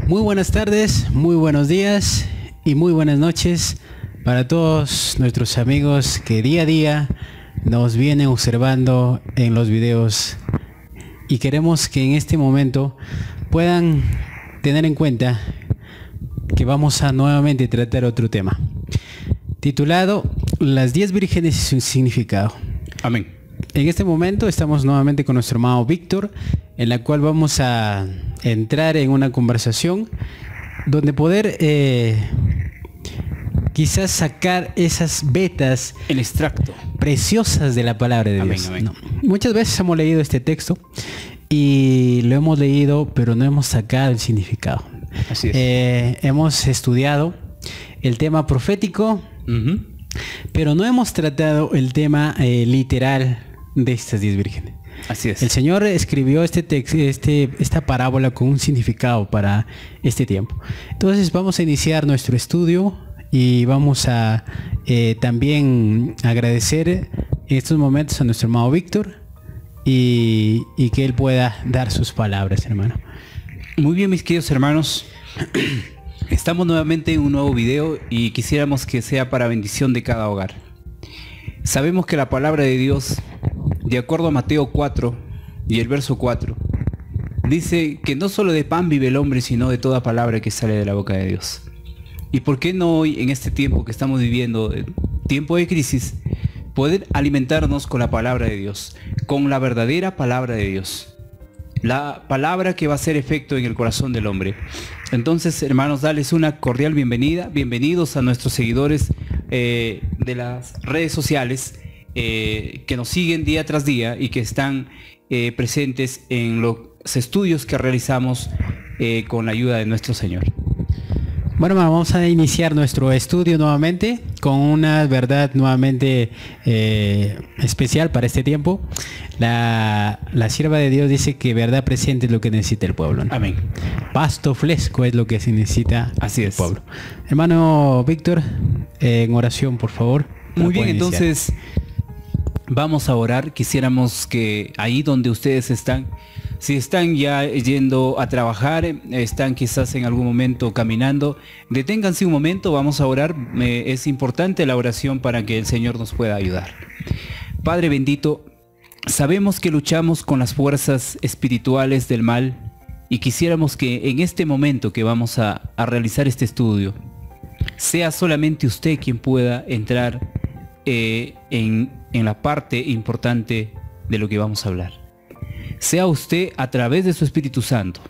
Muy buenas tardes, muy buenos días y muy buenas noches para todos nuestros amigos que día a día nos vienen observando en los videos, y queremos que en este momento puedan tener en cuenta que vamos a nuevamente tratar otro tema titulado Las 10 vírgenes y su significado. Amén. En este momento estamos nuevamente con nuestro hermano Víctor, en la cual vamos a entrar en una conversación donde poder quizás sacar esas vetas, el extracto preciosas de la palabra de Dios. Amén, amén. No. Muchas veces hemos leído este texto y lo hemos leído, pero no hemos sacado el significado. Así es. Hemos estudiado el tema profético, pero no hemos tratado el tema literal de estas 10 vírgenes. Así es. El Señor escribió esta parábola con un significado para este tiempo. Entonces vamos a iniciar nuestro estudio y vamos a también agradecer en estos momentos a nuestro hermano Víctor y que él pueda dar sus palabras, hermano. Muy bien, mis queridos hermanos. Estamos nuevamente en un nuevo video y quisiéramos que sea para bendición de cada hogar. Sabemos que la palabra de Dios, de acuerdo a Mateo 4 y el verso 4, dice que no solo de pan vive el hombre, sino de toda palabra que sale de la boca de Dios. ¿Y por qué no hoy, en este tiempo que estamos viviendo, tiempo de crisis, poder alimentarnos con la palabra de Dios, con la verdadera palabra de Dios? La palabra que va a hacer efecto en el corazón del hombre. Entonces, hermanos, darles una cordial bienvenida. Bienvenidos a nuestros seguidores de las redes sociales que nos siguen día tras día y que están presentes en los estudios que realizamos con la ayuda de nuestro Señor. Bueno, vamos a iniciar nuestro estudio nuevamente con una verdad nuevamente especial para este tiempo. La sierva de Dios dice que verdad presente es lo que necesita el pueblo, ¿no? Amén. Pasto fresco es lo que se necesita. Así el es. Pueblo. Hermano Víctor, en oración, por favor. Muy bien, entonces vamos a orar. Quisiéramos que ahí donde ustedes están, si están ya yendo a trabajar, están quizás en algún momento caminando, deténganse un momento, vamos a orar. Es importante la oración para que el Señor nos pueda ayudar. Padre bendito, sabemos que luchamos con las fuerzas espirituales del mal y quisiéramos que en este momento que vamos a realizar este estudio, sea solamente usted quien pueda entrar en la parte importante de lo que vamos a hablar. Sea usted a través de su Espíritu Santo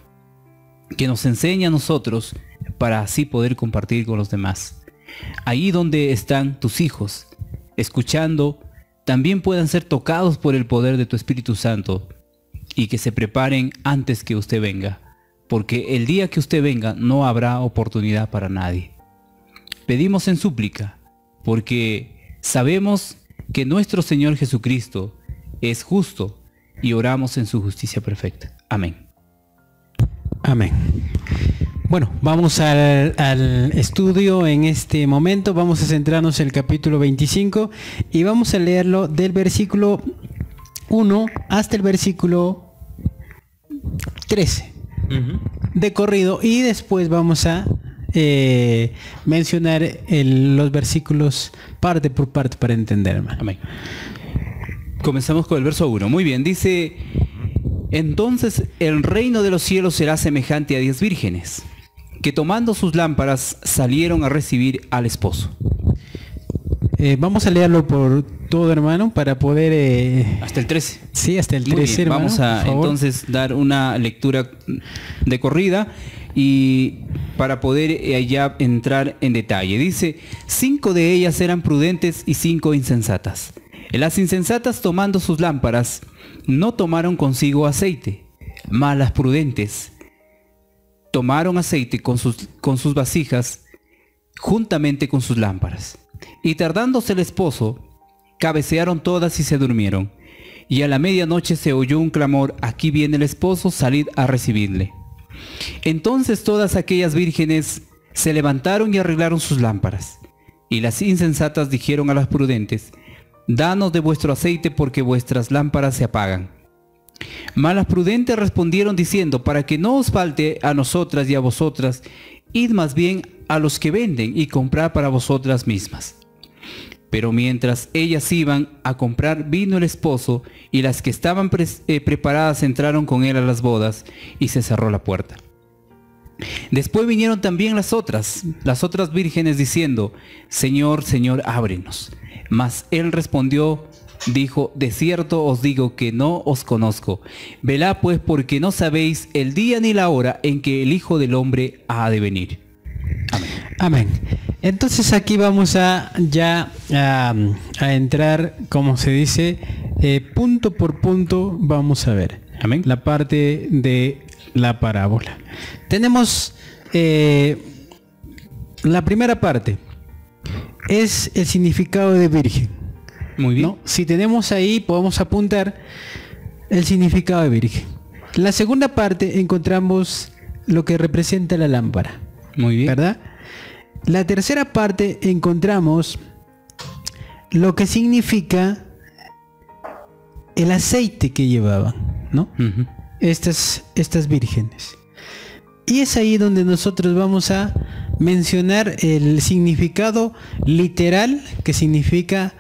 que nos enseñe a nosotros para así poder compartir con los demás. Ahí donde están tus hijos escuchando, también puedan ser tocados por el poder de tu Espíritu Santo y que se preparen antes que usted venga, porque el día que usted venga no habrá oportunidad para nadie. Pedimos en súplica porque sabemos que nuestro Señor Jesucristo es justo y oramos en su justicia perfecta. Amén. Amén. Bueno, vamos al estudio en este momento. Vamos a centrarnos en el capítulo 25 y vamos a leerlo del versículo 1 hasta el versículo 13 de corrido, y después vamos a mencionar los versículos parte por parte para entender, hermano. Amén. Comenzamos con el verso 1. Muy bien, dice: entonces el reino de los cielos será semejante a 10 vírgenes, que tomando sus lámparas salieron a recibir al esposo. Vamos a leerlo por todo, hermano, para poder... hasta el 13. Sí, hasta el 13, muy bien, hermano, vamos a entonces dar una lectura de corrida y para poder ya entrar en detalle. Dice: 5 de ellas eran prudentes y 5 insensatas. Las insensatas, tomando sus lámparas, no tomaron consigo aceite, mas las prudentes tomaron aceite con sus vasijas juntamente con sus lámparas. Y tardándose el esposo, cabecearon todas y se durmieron. Y a la medianoche se oyó un clamor: aquí viene el esposo, salid a recibirle. Entonces todas aquellas vírgenes se levantaron y arreglaron sus lámparas. Y las insensatas dijeron a las prudentes: danos de vuestro aceite, porque vuestras lámparas se apagan. Mas las prudentes respondieron diciendo, para que no os falte a nosotras y a vosotras, id más bien a los que venden y comprad para vosotras mismas. Pero mientras ellas iban a comprar, vino el esposo, y las que estaban preparadas entraron con él a las bodas, y se cerró la puerta. Después vinieron también las otras vírgenes diciendo, Señor, Señor, ábrenos. Mas él respondió, dijo, de cierto os digo que no os conozco. Velad pues, porque no sabéis el día ni la hora en que el Hijo del Hombre ha de venir. Amén. Amén. Entonces aquí vamos a entrar, como se dice, punto por punto, vamos a ver. Amén. La parte de la parábola. Tenemos la primera parte, es el significado de virgen. Muy bien. ¿No? Si tenemos ahí, podemos apuntar el significado de virgen. En la segunda parte encontramos lo que representa la lámpara. Muy bien. ¿Verdad? La tercera parte encontramos lo que significa el aceite que llevaban, ¿no? Uh-huh. Estas vírgenes. Y es ahí donde nosotros vamos a mencionar el significado literal que significa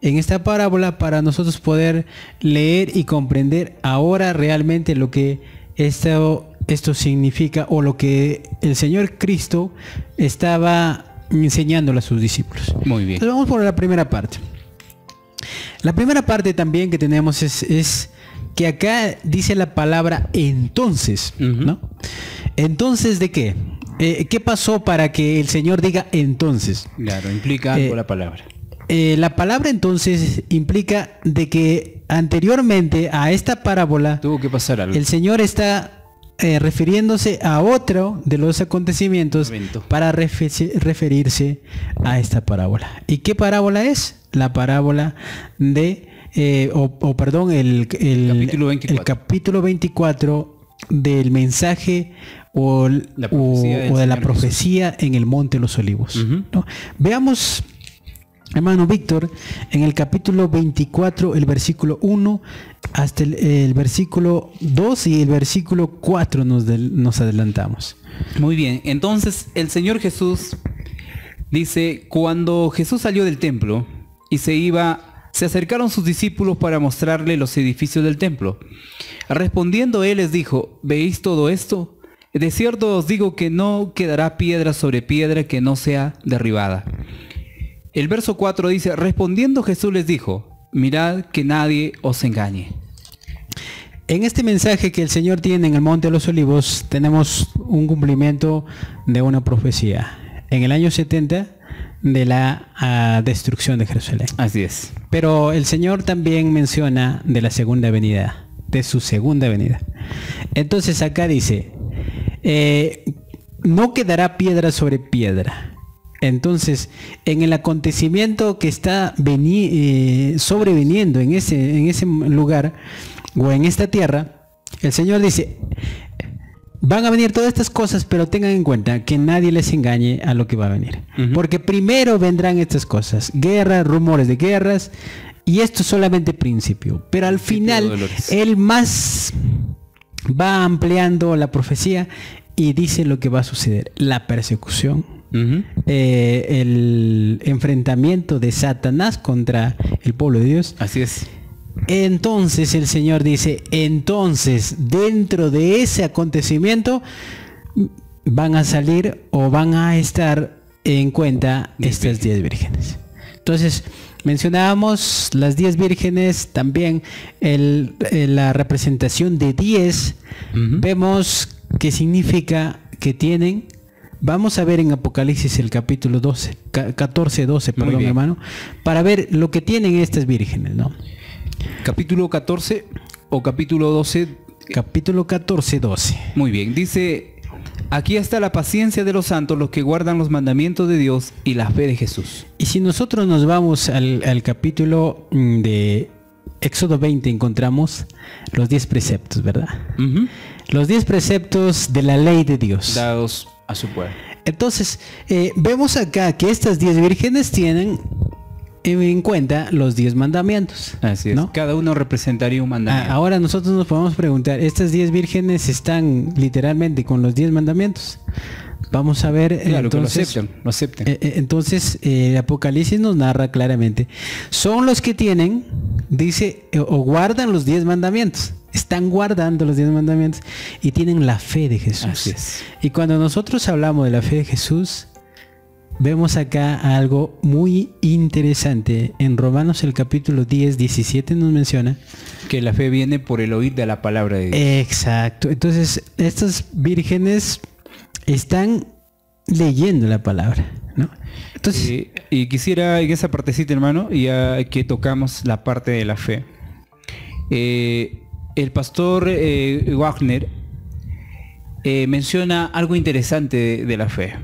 en esta parábola para nosotros poder leer y comprender ahora realmente lo que esto significa o lo que el Señor Cristo estaba enseñándole a sus discípulos. Muy bien. Entonces vamos por la primera parte. La primera parte también que tenemos es que acá dice la palabra entonces, ¿no? Entonces, ¿de qué? ¿Qué pasó para que el Señor diga entonces? Claro, implica algo la palabra. La palabra entonces implica de que anteriormente a esta parábola Tuvo que pasar algo. el Señor está refiriéndose a otro de los acontecimientos para referirse a esta parábola. ¿Y qué parábola es? La parábola de, el capítulo 24 del mensaje o de la profecía en el Monte de los Olivos. ¿No? Veamos, hermano Víctor, en el capítulo 24, el versículo 1 hasta el versículo 2 y el versículo 4 nos adelantamos. Muy bien, entonces el Señor Jesús dice, cuando Jesús salió del templo y se acercaron sus discípulos para mostrarle los edificios del templo. Respondiendo él les dijo, ¿veis todo esto? De cierto os digo que no quedará piedra sobre piedra que no sea derribada. El verso 4 dice, respondiendo Jesús les dijo, mirad que nadie os engañe. En este mensaje que el Señor tiene en el Monte de los Olivos, tenemos un cumplimiento de una profecía. En el año 70 de la destrucción de Jerusalén. Así es. Pero el Señor también menciona de la segunda venida, de su segunda venida. Entonces acá dice, no quedará piedra sobre piedra. Entonces, en el acontecimiento que está sobreviniendo en ese lugar o en esta tierra, el Señor dice, van a venir todas estas cosas, pero tengan en cuenta que nadie les engañe a lo que va a venir. Porque primero vendrán estas cosas, guerras, rumores de guerras, y esto es solamente principio. Pero al final, Él más va ampliando la profecía y dice lo que va a suceder. La persecución, el enfrentamiento de Satanás contra el pueblo de Dios. Así es. Entonces el Señor dice, entonces dentro de ese acontecimiento van a salir o van a estar en cuenta estas 10 vírgenes. Entonces mencionábamos las 10 vírgenes, también la representación de 10. Vemos qué significa que tienen. Vamos a ver en Apocalipsis el capítulo 14-12, perdón, hermano, para ver lo que tienen estas vírgenes, ¿no? Capítulo 14 o capítulo 12. Capítulo 14-12. Muy bien, dice, aquí está la paciencia de los santos, los que guardan los mandamientos de Dios y la fe de Jesús. Y si nosotros nos vamos al capítulo de Éxodo 20, encontramos los 10 preceptos, ¿verdad? Los 10 preceptos de la ley de Dios. Dados a su pueblo. Entonces, vemos acá que estas 10 vírgenes tienen en cuenta los 10 mandamientos. Así es. ¿no? Cada uno representaría un mandamiento. Ahora nosotros nos podemos preguntar, ¿estas 10 vírgenes están literalmente con los 10 mandamientos? Vamos a ver. Claro, entonces, que lo acepten. Entonces, Apocalipsis nos narra claramente. Son los que tienen, dice, o guardan los 10 mandamientos. Están guardando los 10 mandamientos y tienen la fe de Jesús. Así es. Y cuando nosotros hablamos de la fe de Jesús, vemos acá algo muy interesante. En Romanos el capítulo 10, 17 nos menciona Que la fe viene por el oír de la palabra de Dios. Exacto. Entonces, estas vírgenes están leyendo la palabra, ¿no? Entonces, y quisiera en esa partecita, hermano, ya que tocamos la parte de la fe. El pastor Wagner menciona algo interesante de la fe.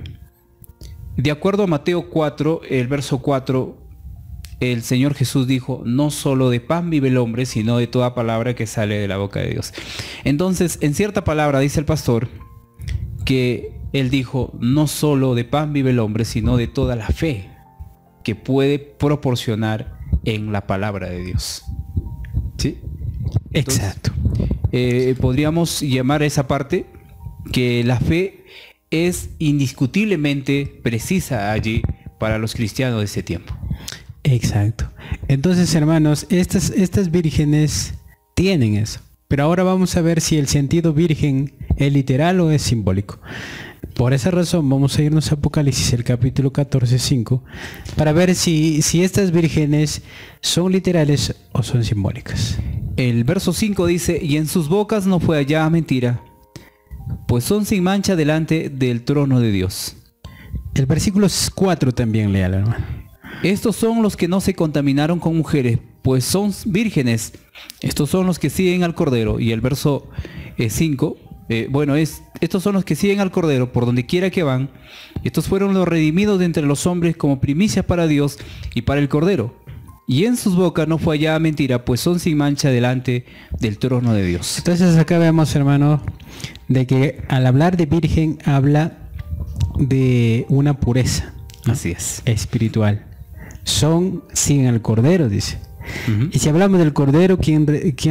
De acuerdo a Mateo 4, el verso 4, el Señor Jesús dijo, no solo de pan vive el hombre, sino de toda palabra que sale de la boca de Dios. Entonces, en cierta palabra dice el pastor que él dijo, no solo de pan vive el hombre, sino de toda la fe que puede proporcionar en la palabra de Dios. ¿Sí? Entonces, exacto. Podríamos llamar a esa parte que la fe es indiscutiblemente precisa allí para los cristianos de ese tiempo. Exacto. Entonces, hermanos, estas vírgenes tienen eso. Pero ahora vamos a ver si el sentido virgen es literal o es simbólico. Por esa razón vamos a irnos a Apocalipsis, el capítulo 14, 5, para ver si estas vírgenes son literales o son simbólicas. El verso 5 dice, y en sus bocas no fue hallada mentira, pues son sin mancha delante del trono de Dios. El versículo 4 también, léalo, hermano. Estos son los que no se contaminaron con mujeres, pues son vírgenes. Estos son los que siguen al Cordero. Y el verso 5, estos son los que siguen al Cordero por donde quiera que van. Estos fueron los redimidos de entre los hombres como primicias para Dios y para el Cordero. Y en sus bocas no fue hallada mentira, pues son sin mancha delante del trono de Dios. Entonces acá vemos, hermano, de que al hablar de virgen habla de una pureza, ¿no? Así es. Espiritual. Siguen al Cordero, dice. Uh-huh. Y si hablamos del Cordero, ¿quién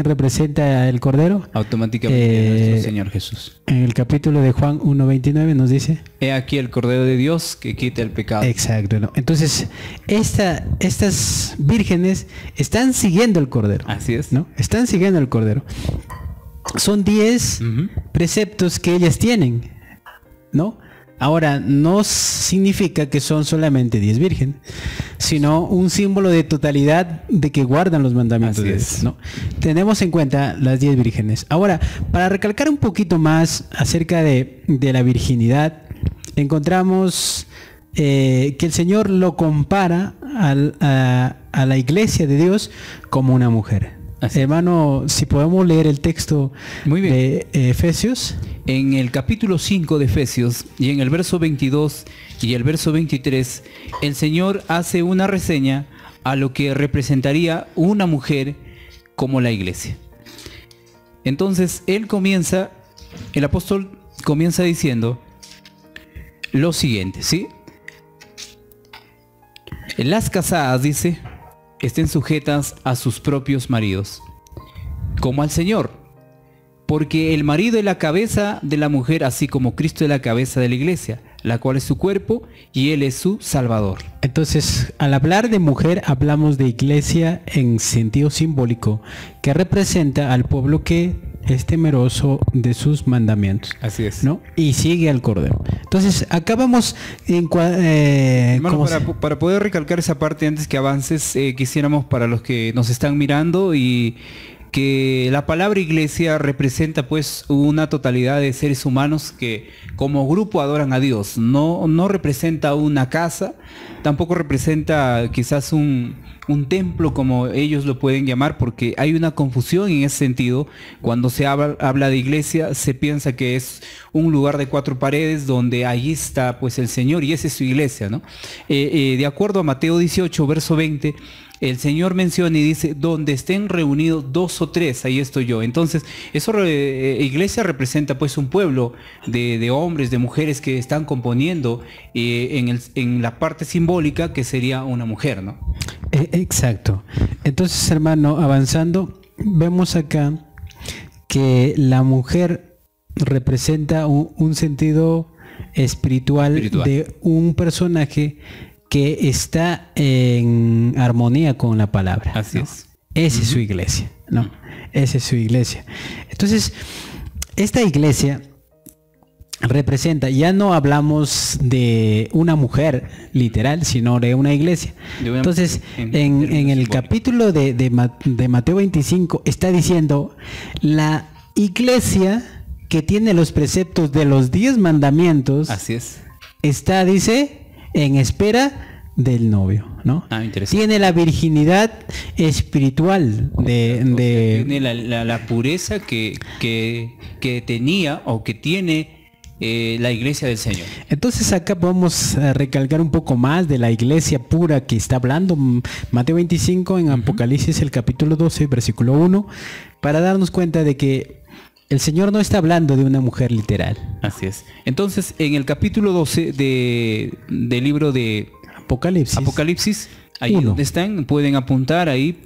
representa el Cordero? Automáticamente nuestro Señor Jesús. En el capítulo de Juan 1:29 nos dice, he aquí el Cordero de Dios que quita el pecado. Exacto, ¿no? Entonces, estas vírgenes están siguiendo al Cordero. Así es. ¿No? Están siguiendo al Cordero. Son 10 preceptos que ellas tienen, ¿no? Ahora, no significa que son solamente 10 vírgenes, sino un símbolo de totalidad de que guardan los mandamientos de Dios, ¿no? Tenemos en cuenta las 10 vírgenes. Ahora, para recalcar un poquito más acerca de la virginidad, encontramos que el Señor lo compara a la iglesia de Dios como una mujer. Así. Hermano, si podemos leer el texto de Efesios. En el capítulo 5 de Efesios y en el verso 22 y el verso 23, el Señor hace una reseña a lo que representaría una mujer como la iglesia. Entonces, el apóstol comienza diciendo lo siguiente, ¿sí? Las casadas, dice, estén sujetas a sus propios maridos, como al Señor, porque el marido es la cabeza de la mujer, así como Cristo es la cabeza de la iglesia, la cual es su cuerpo y Él es su Salvador. Entonces, al hablar de mujer, hablamos de iglesia en sentido simbólico, que representa al pueblo que es temeroso de sus mandamientos. Así es, ¿no? Y sigue al Cordero. Entonces, acá vamos hermano, para poder recalcar esa parte antes que avances, quisiéramos para los que nos están mirando y que la palabra iglesia representa pues una totalidad de seres humanos que como grupo adoran a Dios. No representa una casa, tampoco representa quizás un templo como ellos lo pueden llamar, porque hay una confusión en ese sentido. Cuando se habla de iglesia, se piensa que es un lugar de 4 paredes donde allí está pues el Señor y esa es su iglesia, ¿no? De acuerdo a Mateo 18, verso 20, el Señor menciona y dice, donde estén reunidos 2 o 3, ahí estoy yo. Entonces, iglesia representa pues un pueblo de hombres, de mujeres que están componiendo en la parte simbólica que sería una mujer, ¿no? Exacto. Entonces, hermano, avanzando, vemos acá que la mujer representa un sentido espiritual de un personaje que está en armonía con la palabra. Así ¿no? es. Esa es su iglesia, ¿no? Esa es su iglesia. Entonces, esta iglesia representa, ya no hablamos de una mujer literal, sino de una iglesia. Entonces, en el capítulo de Mateo 25 está diciendo la iglesia que tiene los preceptos de los 10 mandamientos. Así es. Está, dice, en espera del novio, ¿no? Interesante. Tiene la virginidad espiritual tiene la pureza que tenía o que tiene la iglesia del Señor. Entonces acá podemos recalcar un poco más de la iglesia pura que está hablando Mateo 25 en Apocalipsis, el capítulo 12, versículo 1, para darnos cuenta de que el Señor no está hablando de una mujer literal. Así es. Entonces, en el capítulo 12 del libro de Apocalipsis, ahí donde están, pueden apuntar ahí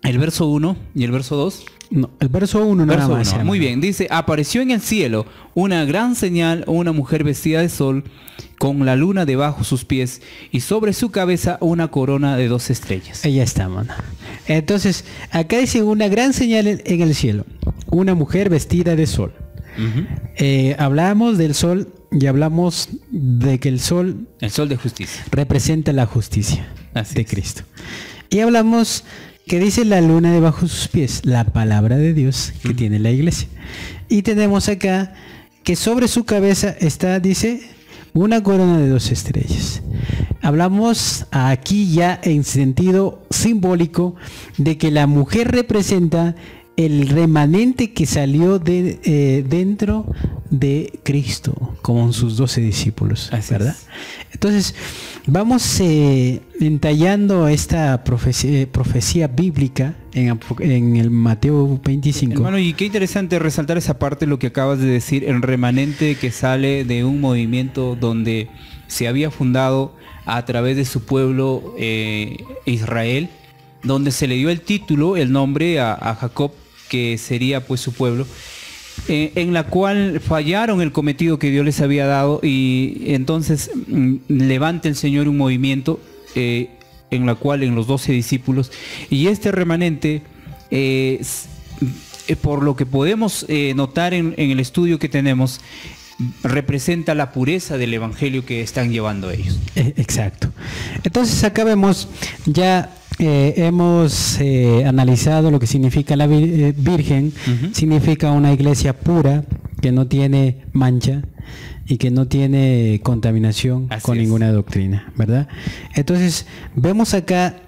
el verso 1 y el verso 2. No, el verso 1 nada más. Muy bien, dice, apareció en el cielo una gran señal, una mujer vestida de sol, con la luna debajo sus pies, y sobre su cabeza una corona de 2 estrellas. Ahí está, mano. Entonces, acá dice una gran señal en el cielo, una mujer vestida de sol. Hablamos del sol y hablamos de que el sol de justicia representa la justicia de Cristo. Y hablamos que dice la luna debajo de sus pies, la palabra de Dios que tiene la iglesia. Y tenemos acá que sobre su cabeza está, dice, una corona de 2 estrellas. Hablamos aquí ya en sentido simbólico de que la mujer representa el remanente que salió dentro de Cristo con sus 12 discípulos, ¿verdad? Entonces, vamos entallando esta profecía bíblica en el Mateo 25. Hermano, y qué interesante resaltar esa parte, lo que acabas de decir, el remanente que sale de un movimiento donde se había fundado a través de su pueblo Israel, donde se le dio el título, el nombre a Jacob, que sería pues su pueblo, en la cual fallaron el cometido que Dios les había dado, y entonces levanta el Señor un movimiento en la cual en los 12 discípulos, y este remanente por lo que podemos notar en el estudio que tenemos, representa la pureza del evangelio que están llevando ellos. Exacto. Entonces acá vemos ya hemos analizado lo que significa la virgen. Significa una iglesia pura que no tiene mancha y que no tiene contaminación con ninguna doctrina, ¿verdad? Entonces vemos acá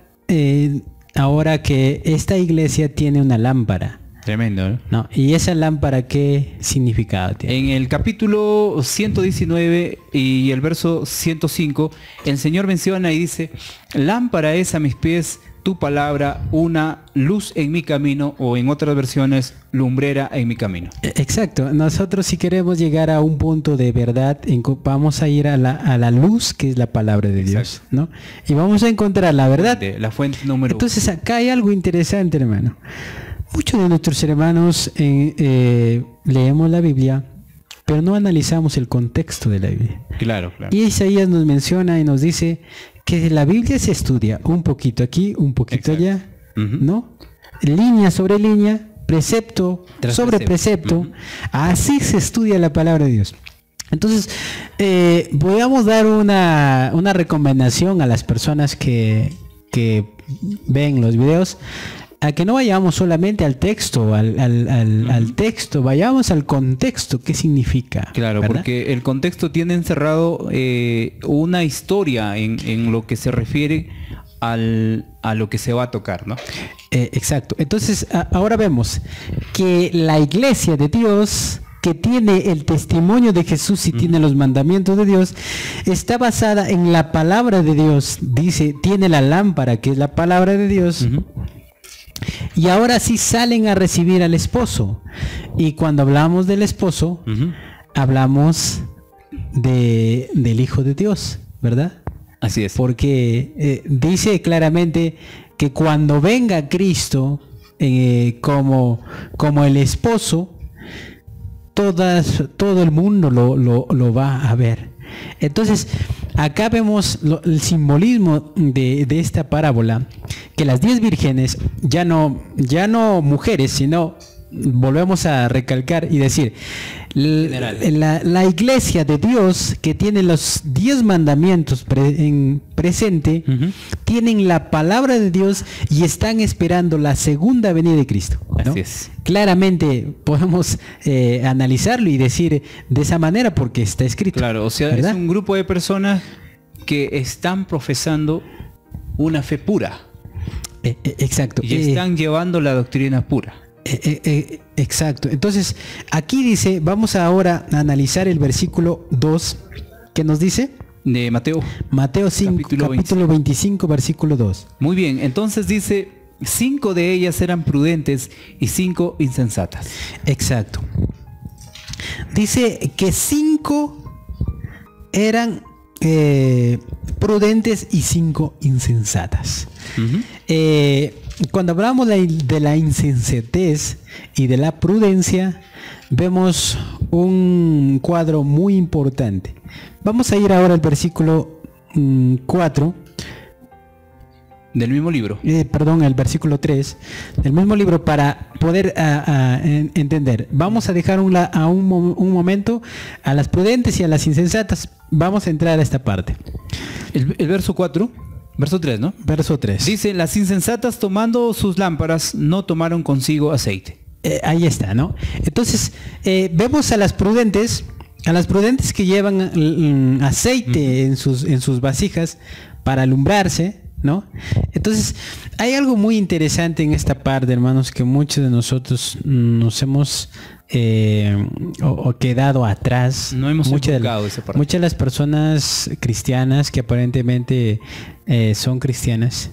ahora que esta iglesia tiene una lámpara. Tremendo, ¿no? ¿Y esa lámpara qué significado tiene? En el capítulo 119 y el verso 105, el Señor menciona y dice: lámpara es a mis pies tu palabra, una luz en mi camino, o en otras versiones, lumbrera en mi camino. Exacto. Nosotros, si queremos llegar a un punto de verdad, vamos a ir a la luz, que es la palabra de Dios, ¿no? Y vamos a encontrar la verdad. La fuente número 1. Entonces acá hay algo interesante, hermano. Muchos de nuestros hermanos leemos la Biblia, pero no analizamos el contexto de la Biblia. Claro. Y Isaías nos menciona y nos dice que la Biblia se estudia un poquito aquí, un poquito allá, ¿no? Línea sobre línea, precepto sobre precepto. Así se estudia la palabra de Dios. Entonces, voy a dar una recomendación a las personas que ven los videos, a que no vayamos solamente al texto, al texto, vayamos al contexto, ¿qué significa? Claro, ¿verdad? Porque el contexto tiene encerrado una historia en lo que se refiere a lo que se va a tocar, ¿no? Exacto. Entonces, ahora vemos que la iglesia de Dios, que tiene el testimonio de Jesús y tiene los mandamientos de Dios, está basada en la palabra de Dios. Dice, tiene la lámpara, que es la palabra de Dios. Y ahora sí salen a recibir al esposo. Y cuando hablamos del esposo, hablamos del Hijo de Dios, ¿verdad? Así es. Porque dice claramente que cuando venga Cristo como el esposo, todo el mundo lo va a ver. Entonces, acá vemos el simbolismo de esta parábola, que las 10 vírgenes, ya no mujeres, sino, volvemos a recalcar y decir, la iglesia de Dios, que tiene los 10 mandamientos presente, tienen la palabra de Dios y están esperando la segunda venida de Cristo, ¿no? Así es. Claramente podemos analizarlo y decir de esa manera porque está escrito. Claro, o sea, ¿verdad? es un grupo de personas que están profesando una fe pura. Exacto. Y están llevando la doctrina pura. Exacto. Entonces, aquí dice, vamos ahora a analizar el versículo 2, que nos dice De Mateo. Mateo 5, capítulo 25, versículo 2. Muy bien, entonces dice, 5 de ellas eran prudentes y 5 insensatas. Exacto. Dice que 5 eran prudentes y 5 insensatas. Cuando hablamos de la insensatez y de la prudencia, vemos un cuadro muy importante. Vamos a ir ahora al versículo 4. Del mismo libro. Perdón, el versículo 3 del mismo libro, para poder entender. Vamos a dejar un momento a las prudentes y a las insensatas. Vamos a entrar a esta parte. El verso 4, verso 3, ¿no? Verso 3. Dice, las insensatas tomando sus lámparas no tomaron consigo aceite. Ahí está, ¿no? Entonces, vemos a las prudentes que llevan aceite en sus vasijas para alumbrarse, ¿no? Entonces, hay algo muy interesante en esta parte, hermanos, que muchos de nosotros nos hemos quedado atrás. No hemos enfocado esa parte. Muchas de las personas cristianas que aparentemente son cristianas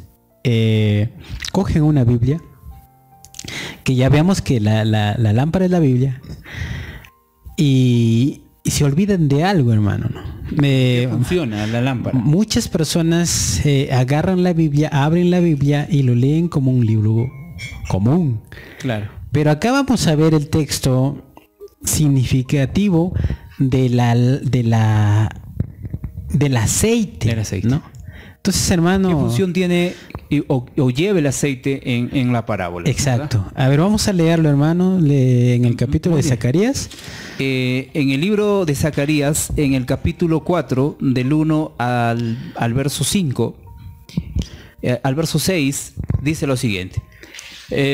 cogen una Biblia, que ya veamos que la lámpara es la Biblia, y se olvidan de algo, hermano, ¿no? Funciona la lámpara. Muchas personas agarran la Biblia, abren la Biblia y lo leen como un libro común. Claro. Pero acá vamos a ver el texto significativo del aceite, ¿no? Entonces, hermano, ¿qué función tiene o lleva el aceite en la parábola? Exacto. ¿Verdad? A ver, vamos a leerlo, hermano, en el capítulo de Zacarías. En el libro de Zacarías, en el capítulo 4, del 1 al verso 5, al verso 6, dice lo siguiente.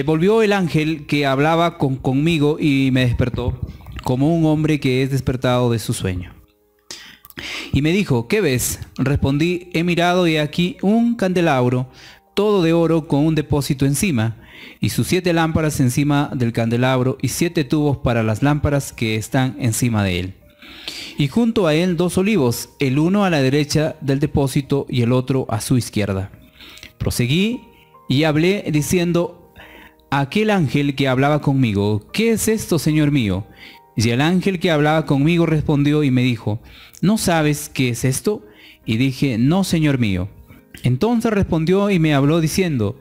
Volvió el ángel que hablaba conmigo y me despertó, como un hombre que es despertado de su sueño. Y me dijo, ¿qué ves? Respondí, he mirado y aquí un candelabro, todo de oro con un depósito encima, y sus 7 lámparas encima del candelabro, y 7 tubos para las lámparas que están encima de él. Y junto a él 2 olivos, el uno a la derecha del depósito y el otro a su izquierda. Proseguí y hablé diciendo a aquel ángel que hablaba conmigo, ¿qué es esto, Señor mío? Y el ángel que hablaba conmigo respondió y me dijo, ¿no sabes qué es esto? Y dije, no, Señor mío. Entonces respondió y me habló diciendo,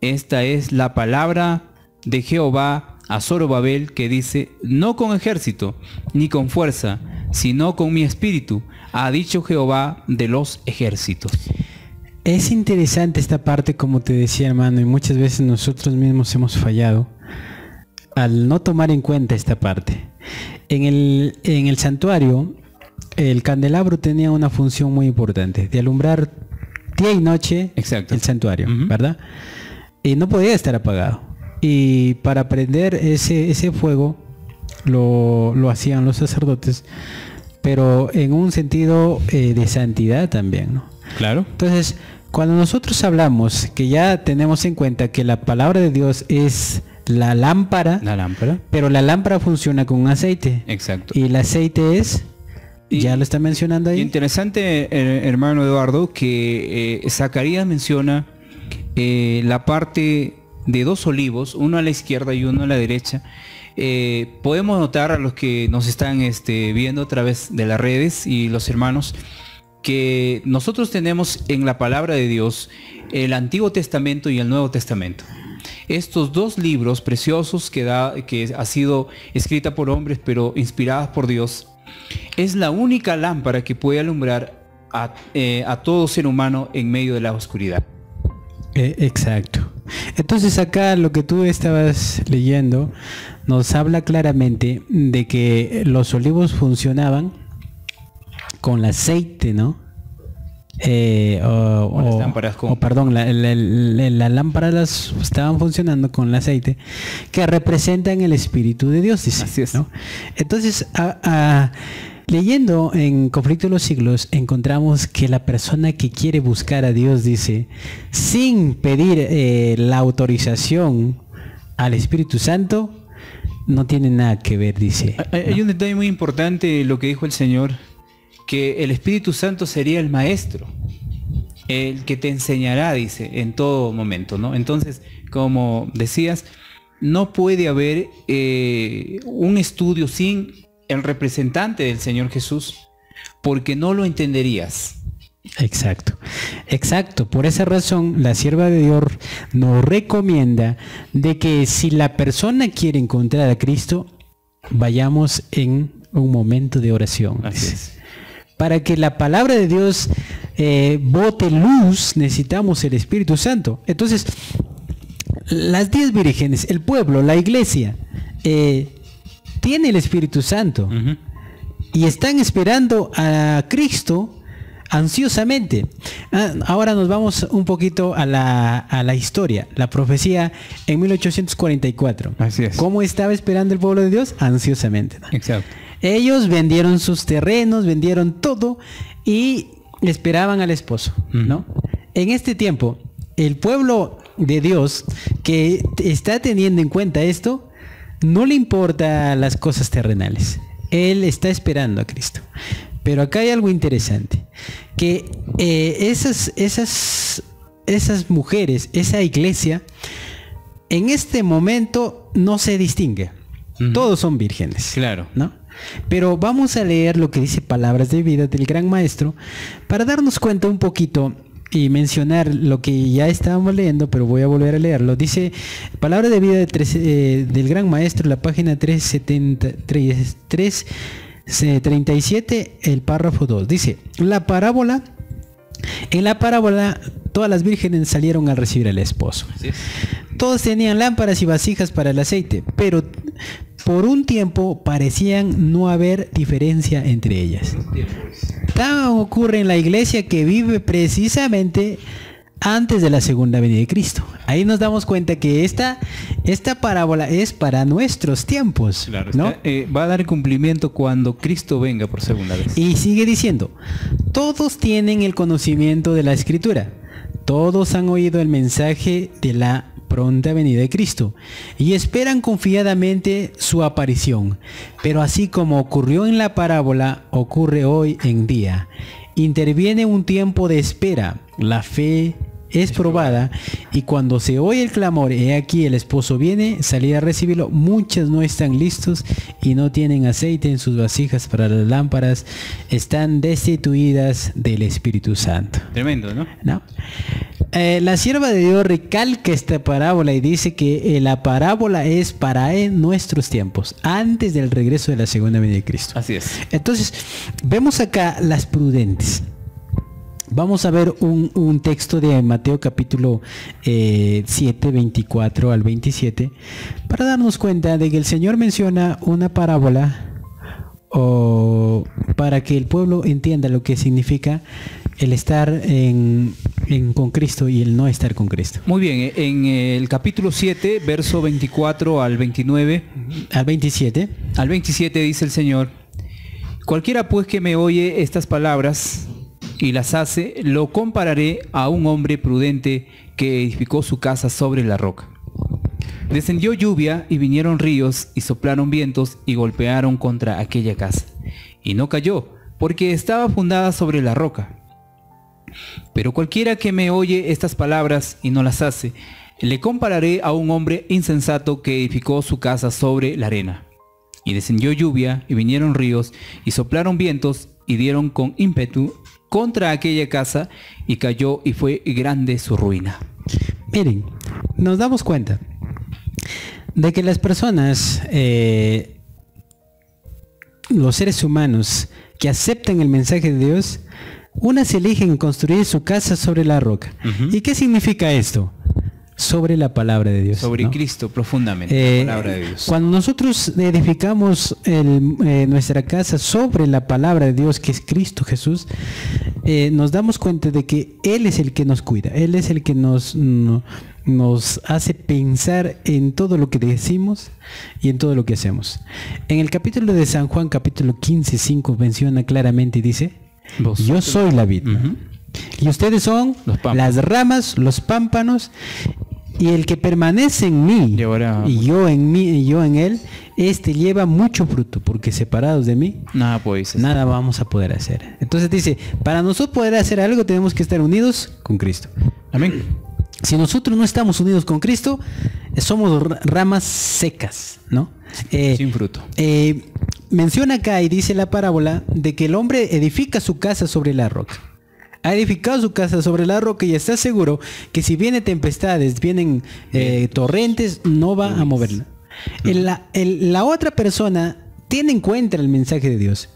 esta es la palabra de Jehová a Zorobabel, que dice, no con ejército ni con fuerza, sino con mi espíritu, ha dicho Jehová de los ejércitos. Es interesante esta parte, como te decía, hermano, y muchas veces nosotros mismos hemos fallado al no tomar en cuenta esta parte. En el santuario, el candelabro tenía una función muy importante, de alumbrar día y noche. Exacto. El santuario, ¿verdad? Y no podía estar apagado. Y para prender ese fuego lo hacían los sacerdotes, pero en un sentido de santidad también, ¿no? Claro. Entonces, cuando nosotros hablamos que ya tenemos en cuenta que la palabra de Dios es la lámpara, pero la lámpara funciona con un aceite. Exacto. Y el aceite es, ya lo está mencionando ahí. Interesante, hermano Eduardo, que Zacarías menciona la parte de 2 olivos, uno a la izquierda y uno a la derecha. Podemos notar, a los que nos están viendo a través de las redes y los hermanos, que nosotros tenemos en la palabra de Dios el Antiguo Testamento y el Nuevo Testamento. Estos dos libros preciosos que ha sido escrita por hombres pero inspiradas por Dios, es la única lámpara que puede alumbrar a todo ser humano en medio de la oscuridad. Exacto. Entonces acá lo que tú estabas leyendo nos habla claramente de que los olivos funcionaban con el aceite, ¿no? Las lámparas estaban funcionando con el aceite que representan el Espíritu de Dios, dice. Así es. ¿No? Entonces, leyendo en Conflicto de los Siglos, encontramos que la persona que quiere buscar a Dios, dice, sin pedir la autorización al Espíritu Santo, no tiene nada que ver, dice. Hay un detalle muy importante, lo que dijo el Señor, que el Espíritu Santo sería el maestro, el que te enseñará, dice, en todo momento, ¿no? Entonces, como decías, no puede haber un estudio sin el representante del Señor Jesús, porque no lo entenderías. Exacto, exacto. Por esa razón, la sierva de Dios nos recomienda de que si la persona quiere encontrar a Cristo, vayamos en un momento de oración. Así es. Para que la palabra de Dios bote luz, necesitamos el Espíritu Santo. Entonces, las 10 vírgenes, el pueblo, la iglesia, tiene el Espíritu Santo. Uh-huh. Y están esperando a Cristo ansiosamente. Ahora nos vamos un poquito a la historia, la profecía en 1844. Así es. ¿Cómo estaba esperando el pueblo de Dios? Ansiosamente, ¿no? Exacto. Ellos vendieron sus terrenos, vendieron todo y esperaban al esposo, ¿no? En este tiempo, el pueblo de Dios que está teniendo en cuenta esto, no le importa las cosas terrenales. Él está esperando a Cristo. Pero acá hay algo interesante, que esas mujeres, esa iglesia, en este momento no se distingue. Uh-huh. Todos son vírgenes. Claro. ¿No? Pero vamos a leer lo que dice Palabras de Vida del Gran Maestro para darnos cuenta un poquito y mencionar lo que ya estábamos leyendo, pero voy a volver a leerlo. Dice Palabras de Vida del Gran Maestro, la página 337, el párrafo 2. Dice, en la parábola, todas las vírgenes salieron a recibir al esposo. ¿Sí? Todos tenían lámparas y vasijas para el aceite, pero por un tiempo parecían no haber diferencia entre ellas. Tal ocurre en la iglesia que vive precisamente antes de la segunda venida de Cristo. Ahí nos damos cuenta que esta parábola es para nuestros tiempos. Claro, ¿no? Va a dar cumplimiento cuando Cristo venga por segunda vez. Y sigue diciendo, todos tienen el conocimiento de la Escritura. Todos han oído el mensaje de la pronta venida de Cristo y esperan confiadamente su aparición. Pero así como ocurrió en la parábola, ocurre hoy en día. Interviene un tiempo de espera. La fe es probada y cuando se oye el clamor, he aquí el esposo viene, salir a recibirlo. Muchos no están listos y no tienen aceite en sus vasijas para las lámparas. Están destituidas del Espíritu Santo. Tremendo, ¿no? ¿No? La sierva de Dios recalca esta parábola y dice que la parábola es para nuestros tiempos, antes del regreso de la segunda venida de Cristo. Así es. Entonces, vemos acá las prudentes. Vamos a ver un texto de Mateo capítulo 7, 24 al 27, para darnos cuenta de que el Señor menciona una parábola para que el pueblo entienda lo que significa el estar con Cristo y el no estar con Cristo. Muy bien, en el capítulo 7, verso 24 al 29. Al 27. Al 27 dice el Señor, cualquiera pues que me oye estas palabras y las hace, lo compararé a un hombre prudente que edificó su casa sobre la roca. Descendió lluvia y vinieron ríos y soplaron vientos y golpearon contra aquella casa. Y no cayó, porque estaba fundada sobre la roca. Pero cualquiera que me oye estas palabras y no las hace, le compararé a un hombre insensato que edificó su casa sobre la arena. Y descendió lluvia, y vinieron ríos, y soplaron vientos, y dieron con ímpetu contra aquella casa, y cayó, y fue grande su ruina. Miren, nos damos cuenta de que las personas, los seres humanos que aceptan el mensaje de Dios, unas eligen construir su casa sobre la roca. ¿Y qué significa esto? Sobre la palabra de Dios. Sobre ¿no? Cristo profundamente, la palabra de Dios. Cuando nosotros edificamos nuestra casa sobre la palabra de Dios, que es Cristo Jesús, nos damos cuenta de que Él es el que nos cuida, Él es el que nos hace pensar en todo lo que decimos y en todo lo que hacemos. En el capítulo de San Juan, capítulo 15, 5, menciona claramente y dice: yo soy la vid, y ustedes son las ramas, los pámpanos, y el que permanece en mí y yo en mí y yo en él, este lleva mucho fruto, porque separados de mí nada vamos a poder hacer. Entonces dice, para nosotros poder hacer algo tenemos que estar unidos con Cristo. Amén. Si nosotros no estamos unidos con Cristo, somos ramas secas, ¿no? Sin fruto. Menciona acá y dice la parábola de que el hombre edifica su casa sobre la roca. Ha edificado su casa sobre la roca y está seguro que si vienen tempestades, vienen torrentes, no va a moverla. La otra persona tiene en cuenta el mensaje de Dios,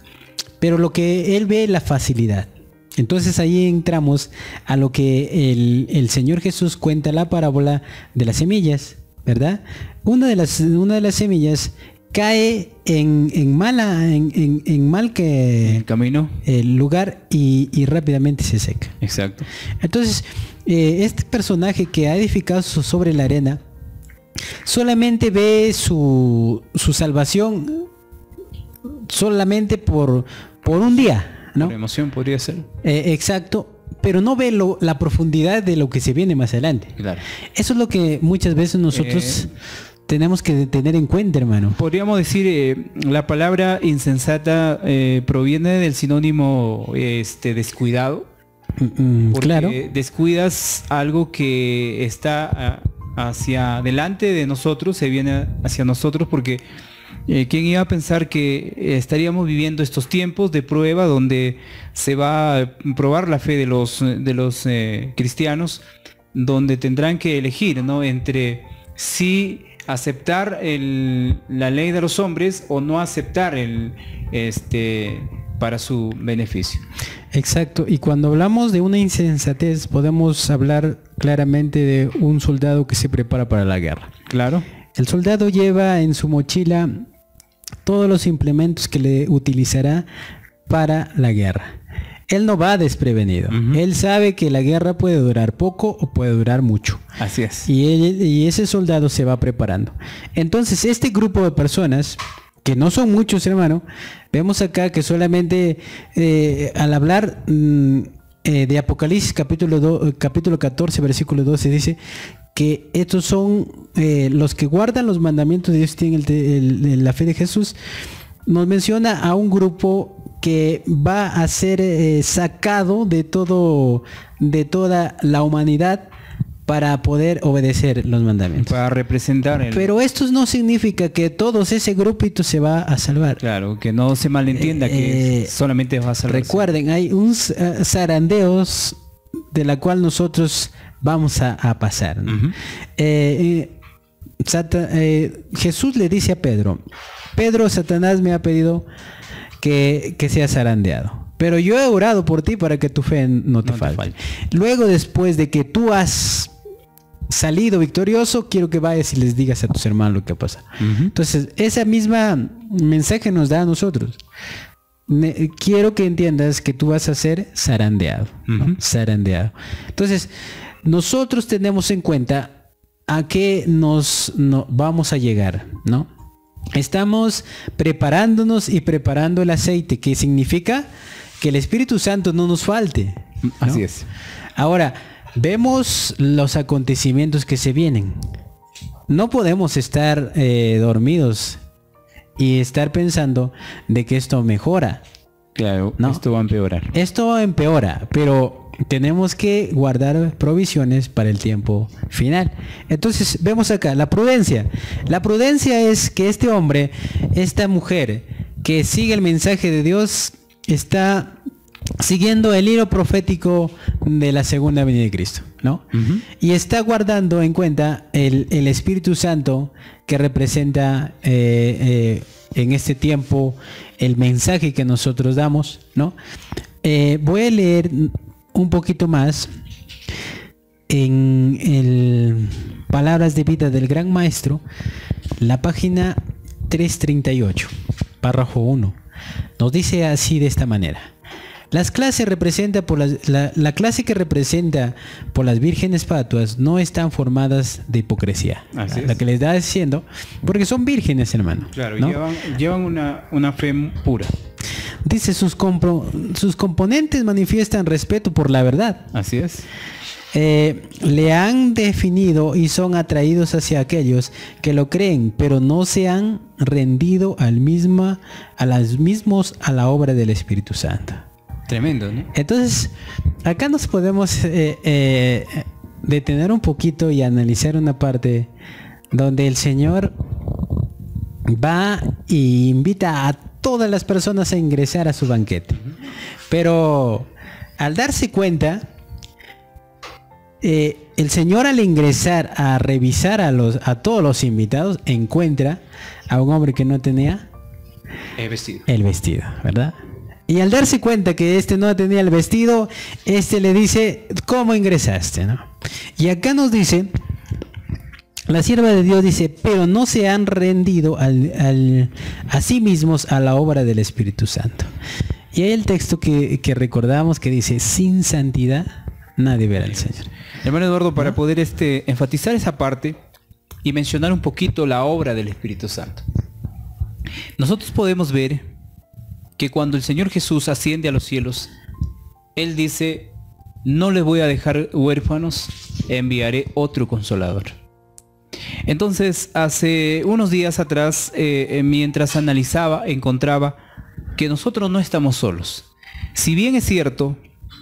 pero lo que él ve es la facilidad. Entonces ahí entramos a lo que el Señor Jesús cuenta, la parábola de las semillas, ¿verdad? Una de las semillas cae en mal que el camino, el lugar, y rápidamente se seca. Exacto. Entonces este personaje que ha edificado sobre la arena solamente ve su salvación solamente por un día, ¿no? Por emoción podría ser. Exacto. Pero no ve la profundidad de lo que se viene más adelante. Claro. Eso es lo que muchas veces nosotros tenemos que tener en cuenta, hermano. Podríamos decir, la palabra insensata proviene del sinónimo descuidado. Claro. Descuidas algo que está hacia delante de nosotros, se viene hacia nosotros, porque ¿quién iba a pensar que estaríamos viviendo estos tiempos de prueba donde se va a probar la fe de los cristianos, donde tendrán que elegir, ¿no?, entre si aceptar la ley de los hombres o no aceptar para su beneficio? Exacto. Y cuando hablamos de una insensatez, podemos hablar claramente de un soldado que se prepara para la guerra. Claro. El soldado lleva en su mochila todos los implementos que le utilizará para la guerra. Él no va desprevenido. Él sabe que la guerra puede durar poco o puede durar mucho. Así es. Y ese soldado se va preparando. Entonces, este grupo de personas, que no son muchos, hermano, vemos acá que solamente al hablar de Apocalipsis capítulo 14, versículo 12, dice que estos son los que guardan los mandamientos de Dios, tienen la fe de Jesús. Nos menciona a un grupo que va a ser sacado de toda la humanidad para poder obedecer los mandamientos. Para representar Pero esto no significa que todos ese grupito se va a salvar. Claro, que no se malentienda que solamente va a salvar. Recuerden, hay un zarandeos de la cual nosotros vamos a pasar, ¿no? Jesús le dice a Pedro: Pedro, Satanás me ha pedido que sea zarandeado, pero yo he orado por ti para que tu fe no te falte. Luego, después de que tú has salido victorioso, quiero que vayas y les digas a tus hermanos lo que pasa. Entonces, esa misma mensaje nos da a nosotros. Quiero que entiendas que tú vas a ser zarandeado, ¿no? Zarandeado. Entonces, nosotros tenemos en cuenta a qué vamos a llegar, ¿no? Estamos preparándonos y preparando el aceite, que significa que el Espíritu Santo no nos falte, ¿no? Así es. Ahora, vemos los acontecimientos que se vienen. No podemos estar dormidos y estar pensando de que esto mejora. Claro, ¿no? esto va a empeorar. Esto empeora, pero tenemos que guardar provisiones para el tiempo final. Entonces vemos acá la prudencia. La prudencia es que este hombre, esta mujer que sigue el mensaje de Dios, está siguiendo el hilo profético de la segunda venida de Cristo, ¿no? Y está guardando en cuenta el Espíritu Santo que representa en este tiempo el mensaje que nosotros damos, ¿no? Voy a leer un poquito más en el Palabras de Vida del Gran Maestro, la página 338, párrafo 1. Nos dice así de esta manera: la clase que representa por las vírgenes fatuas no están formadas de hipocresía. La que les está diciendo, porque son vírgenes, hermano. Claro, ¿no? llevan una fe pura. Dice, sus componentes manifiestan respeto por la verdad. Así es. Le han definido y son atraídos hacia aquellos que lo creen, pero no se han rendido a la obra del Espíritu Santo. Tremendo, ¿no? Entonces, acá nos podemos detener un poquito y analizar una parte donde el Señor va e invita a todas las personas a ingresar a su banquete. Pero al darse cuenta, el Señor, al ingresar a revisar a todos los invitados, encuentra a un hombre que no tenía el vestido, ¿verdad? Y al darse cuenta que este no tenía el vestido, este le dice, ¿cómo ingresaste?, ¿no? Y acá nos dice, la sierva de Dios dice, pero no se han rendido a sí mismos a la obra del Espíritu Santo. Y hay el texto que recordamos que dice, sin santidad nadie verá al Señor. Hermano Eduardo, para poder enfatizar esa parte y mencionar un poquito la obra del Espíritu Santo. Nosotros podemos ver que cuando el Señor Jesús asciende a los cielos, Él dice, no les voy a dejar huérfanos, enviaré otro consolador. Entonces, hace unos días atrás, mientras analizaba, encontraba que nosotros no estamos solos. Si bien es cierto,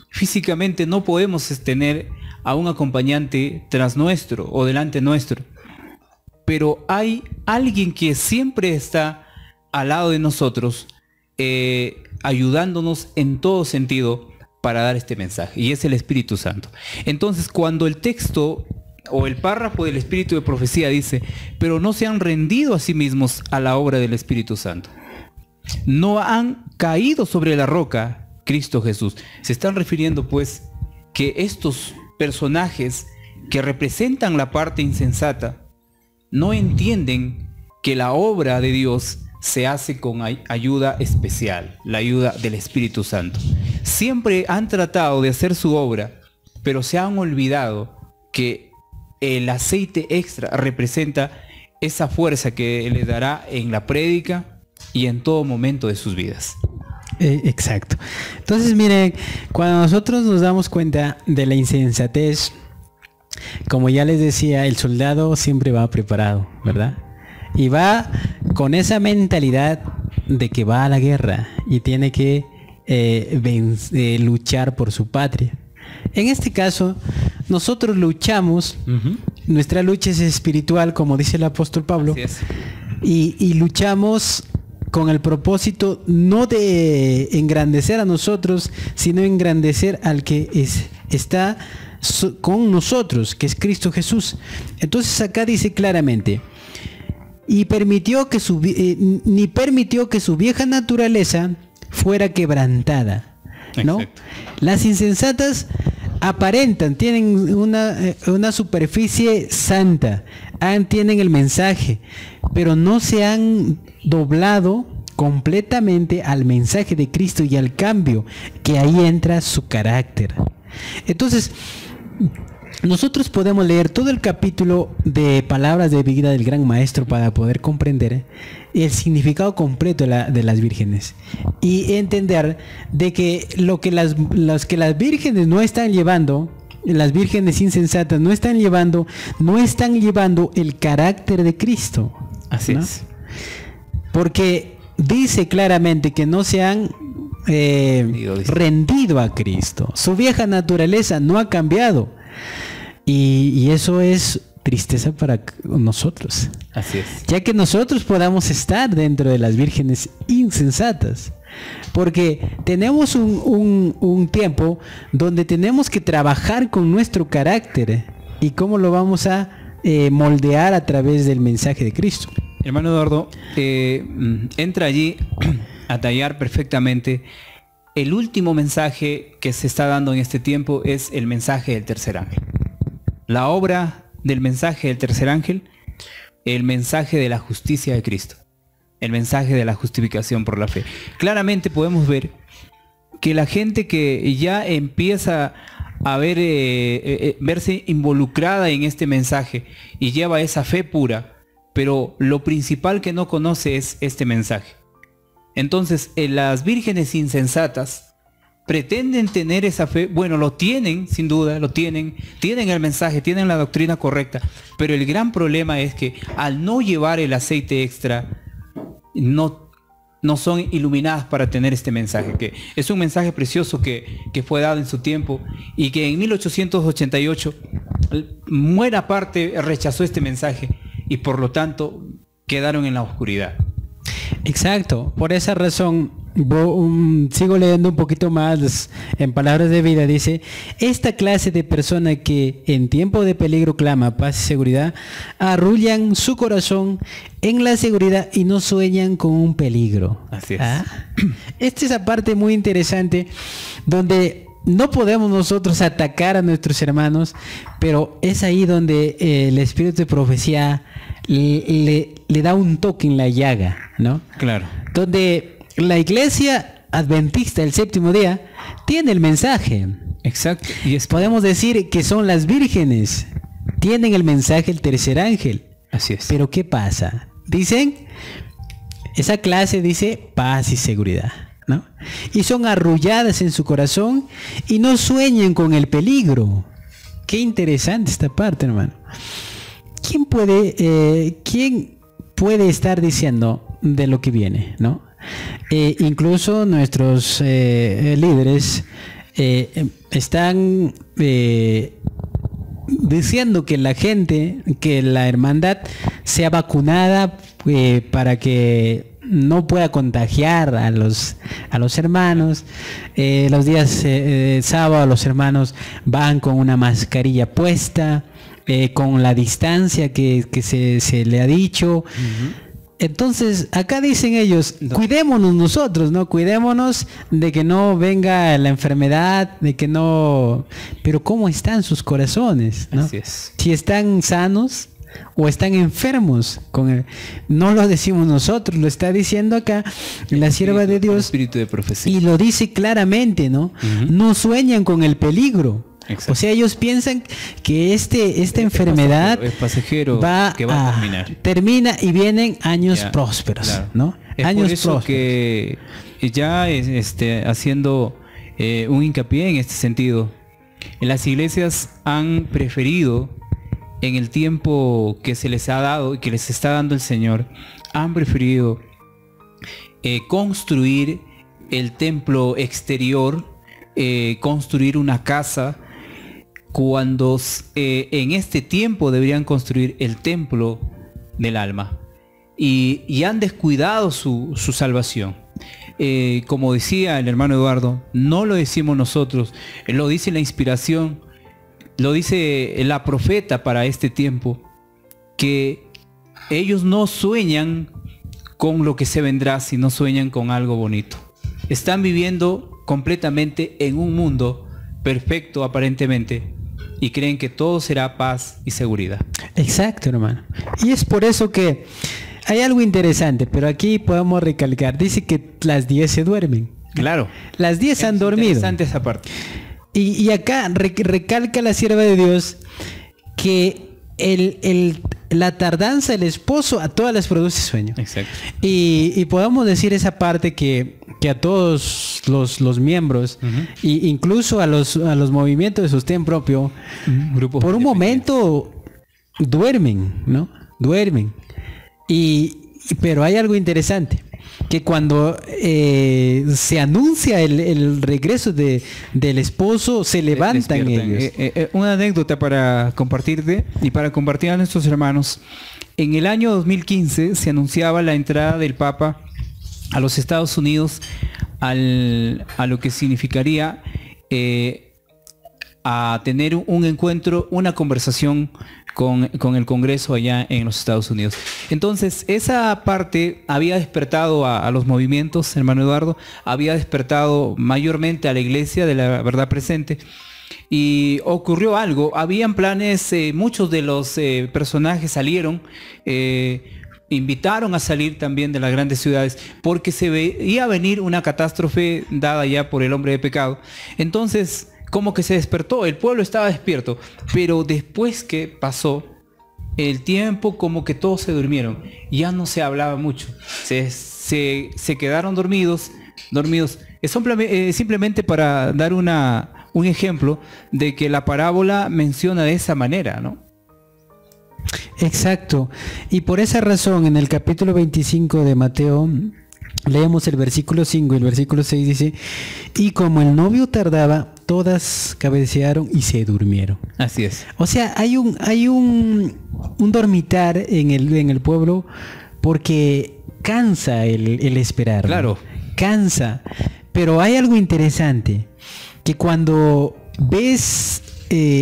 físicamente no podemos tener a un acompañante tras nuestro o delante nuestro, pero hay alguien que siempre está al lado de nosotros, ayudándonos en todo sentido para dar este mensaje, y es el Espíritu Santo. Entonces, cuando el texto o el párrafo del Espíritu de Profecía dice, pero no se han rendido a sí mismos a la obra del Espíritu Santo, no han caído sobre la roca, Cristo Jesús, se están refiriendo pues que estos personajes que representan la parte insensata no entienden que la obra de Dios se hace con ayuda especial, la ayuda del Espíritu Santo. Siempre han tratado de hacer su obra, pero se han olvidado que el aceite extra representa esa fuerza que le dará en la prédica y en todo momento de sus vidas. Exacto. Entonces, miren, cuando nosotros nos damos cuenta de la insensatez, como ya les decía, el soldado siempre va preparado, ¿verdad? Y va con esa mentalidad de que va a la guerra y tiene que luchar por su patria. En este caso, nosotros luchamos, nuestra lucha es espiritual, como dice el apóstol Pablo, y luchamos con el propósito no de engrandecer a nosotros, sino engrandecer al que está con nosotros, que es Cristo Jesús. Entonces acá dice claramente, ni permitió que su vieja naturaleza fuera quebrantada, ¿no? Exacto. Las insensatas aparentan, tienen una superficie santa, tienen el mensaje, pero no se han doblado completamente al mensaje de Cristo y al cambio, que ahí entra su carácter. Entonces, nosotros podemos leer todo el capítulo de Palabras de Vida del Gran Maestro para poder comprender el significado completo de las vírgenes y entender de que lo que las vírgenes no están llevando, las vírgenes insensatas no están llevando el carácter de Cristo. Así ¿no? es. Porque dice claramente que no se han rendido a Cristo. Su vieja naturaleza no ha cambiado. Y eso es tristeza para nosotros. Así es. Ya que nosotros podamos estar dentro de las vírgenes insensatas. Porque tenemos un tiempo donde tenemos que trabajar con nuestro carácter y cómo lo vamos a moldear a través del mensaje de Cristo. Hermano Eduardo, entra allí a tallar perfectamente. El último mensaje que se está dando en este tiempo es el mensaje del tercer ángel. La obra del mensaje del tercer ángel, el mensaje de la justicia de Cristo. El mensaje de la justificación por la fe. Claramente podemos ver que la gente que ya empieza a verse involucrada en este mensaje y lleva esa fe pura, pero lo principal que no conoce es este mensaje. Entonces, las vírgenes insensatas pretenden tener esa fe, bueno, lo tienen, sin duda, lo tienen el mensaje, tienen la doctrina correcta, pero el gran problema es que al no llevar el aceite extra, no son iluminadas para tener este mensaje, que es un mensaje precioso que fue dado en su tiempo y que en 1888 buena parte rechazó este mensaje y por lo tanto quedaron en la oscuridad. Exacto, por esa razón sigo leyendo un poquito más en Palabras de Vida. Dice: esta clase de persona que en tiempo de peligro clama paz y seguridad, arrullan su corazón en la seguridad y no sueñan con un peligro. Así es. Esta es la parte muy interesante donde no podemos nosotros atacar a nuestros hermanos, pero es ahí donde el espíritu de profecía le da un toque en la llaga, ¿no? Claro. Donde la iglesia adventista del séptimo día tiene el mensaje. Exacto. Podemos decir que son las vírgenes. Tienen el mensaje del tercer ángel. Así es. Pero ¿qué pasa? Dicen, esa clase dice paz y seguridad, ¿no? Y son arrulladas en su corazón y no sueñan con el peligro. Qué interesante esta parte, hermano. ¿Quién puede estar diciendo de lo que viene, ¿no? Incluso nuestros líderes están diciendo que la gente, que la hermandad sea vacunada para que no pueda contagiar a los hermanos. Los días sábado los hermanos van con una mascarilla puesta, con la distancia que se le ha dicho. Entonces, acá dicen ellos, cuidémonos nosotros, ¿no? Cuidémonos de que no venga la enfermedad, de que no... Pero ¿cómo están sus corazones, ¿no? Así es. Si están sanos o están enfermos. No lo decimos nosotros, lo está diciendo acá la sierva de Dios. El espíritu de profecía. Y lo dice claramente, ¿no? No sueñan con el peligro. Exacto. O sea, ellos piensan que esta enfermedad es pasajero, que va a terminar. Termina y vienen años prósperos, claro. ¿no? Es años por eso prósperos. Que ya haciendo un hincapié en este sentido, las iglesias han preferido, en el tiempo que se les ha dado y que les está dando el Señor, han preferido construir el templo exterior, construir una casa, cuando en este tiempo deberían construir el templo del alma, y han descuidado su salvación. Como decía el hermano Eduardo, no lo decimos nosotros, lo dice la inspiración, lo dice la profeta para este tiempo, que ellos no sueñan con lo que se vendrá, sino sueñan con algo bonito. Están viviendo completamente en un mundo perfecto aparentemente, y creen que todo será paz y seguridad. Exacto, hermano. Y es por eso que hay algo interesante, pero aquí podemos recalcar. Dice que las 10 se duermen. Claro. Las 10 han dormido. Interesante esa parte. Y acá recalca la sierva de Dios que la tardanza del esposo a todas les produce sueño. Exacto. Y podemos decir esa parte que a todos los miembros, e incluso a los movimientos de sostén propio, por un momento duermen, ¿no? Duermen. Pero hay algo interesante. que cuando se anuncia el regreso del esposo, se levantan ellos. Una anécdota para compartirte y para compartir a nuestros hermanos. En el año 2015 se anunciaba la entrada del Papa a los Estados Unidos, a lo que significaría a tener un encuentro, una conversación con el Congreso allá en los Estados Unidos. Entonces, esa parte había despertado a los movimientos, hermano Eduardo, había despertado mayormente a la Iglesia de la Verdad Presente. Y ocurrió algo, habían planes, muchos de los personajes salieron, invitaron a salir también de las grandes ciudades, porque se veía venir una catástrofe dada ya por el hombre de pecado. Entonces, como que se despertó, el pueblo estaba despierto, pero después que pasó el tiempo, como que todos se durmieron, ya no se hablaba mucho, se quedaron dormidos. Es simplemente para dar un ejemplo de que la parábola menciona de esa manera, ¿no? Exacto. Y por esa razón, en el capítulo 25 de Mateo, leemos el versículo 5 y el versículo 6 dice: y como el novio tardaba, todas cabecearon y se durmieron. Así es. O sea, hay un dormitar en el pueblo porque cansa el esperar. Claro. Cansa. Pero hay algo interesante, que cuando ves